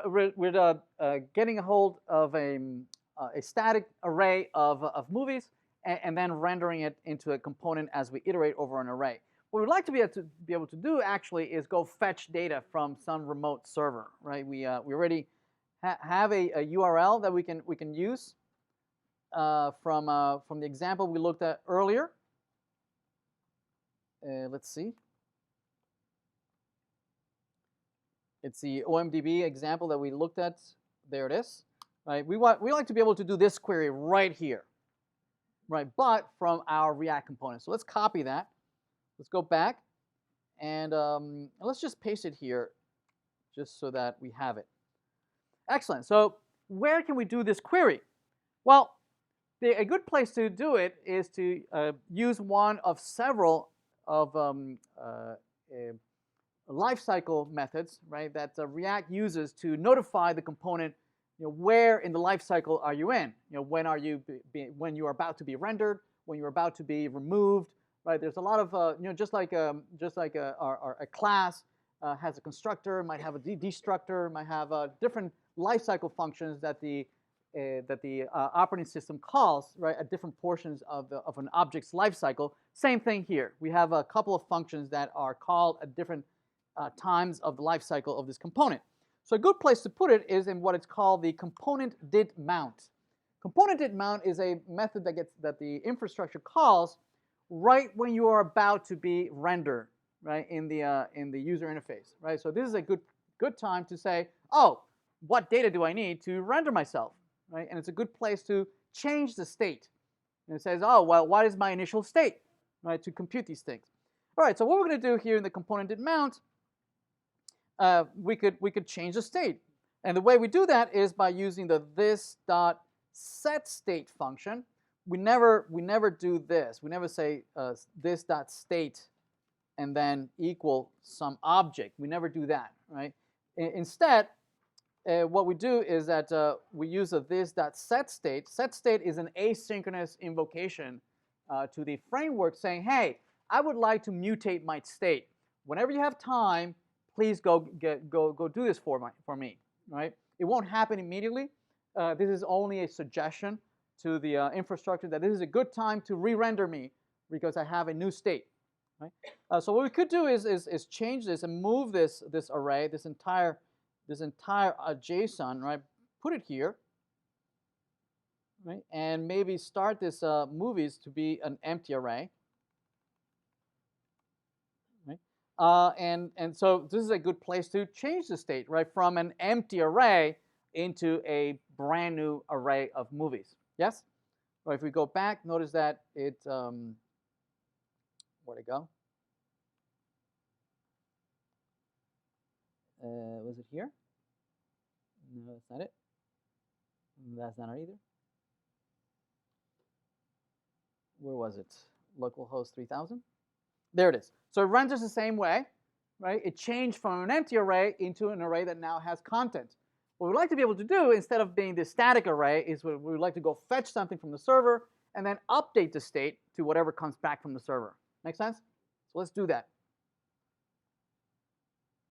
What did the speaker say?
We're getting a hold of a static array of movies and then rendering it into a component as we iterate over an array. What we'd like to be able to do actually is go fetch data from some remote server, right? We already have a URL that we can use from the example we looked at earlier. Let's see. It's the OMDB example that we looked at. There it is. Right? We like to be able to do this query right here, right? But from our React component. So let's copy that. Let's go back and let's just paste it here, just so that we have it. Excellent. So where can we do this query? Well, a good place to do it is to use one of several of lifecycle methods, right? That React uses to notify the component, where in the lifecycle are you in? When are you when you are about to be rendered, when you're about to be removed, right? There's a lot of just like a class has a constructor, might have a destructor, might have different lifecycle functions that the operating system calls, right, at different portions of an object's lifecycle. Same thing here. We have a couple of functions that are called at different times of the lifecycle of this component. So a good place to put it is in what it's called the component did mount. Component did mount is a method that the infrastructure calls right when you are about to be rendered, right, in the user interface, right? So this is a good time to say, oh, what data do I need to render myself, right? And it's a good place to change the state. And it says, oh, well, what is my initial state, right, to compute these things. All right, so what we're going to do here in the component did mount, we could change the state. And the way we do that is by using the this.setState function. We never do this. We never say this.state and then equal some object. We never do that, right? Instead, what we do is that we use a this.setState. SetState is an asynchronous invocation to the framework saying, hey, I would like to mutate my state. Whenever you have time, please go do this for me, right? It won't happen immediately. This is only a suggestion to the infrastructure that this is a good time to re-render me because I have a new state, right? So what we could do is change this and move this array, this entire JSON, right? Put it here, right? And maybe start this movies to be an empty array, right? And so this is a good place to change the state, right, from an empty array into a brand new array of movies. Yes? Or if we go back, notice that it, where'd it go? Was it here? No, that's not it. That's not it either. Where was it? Localhost 3000. There it is. So it renders the same way, right? It changed from an empty array into an array that now has content. What we'd like to be able to do, instead of being this static array, is we would like to go fetch something from the server and then update the state to whatever comes back from the server. Make sense? So let's do that.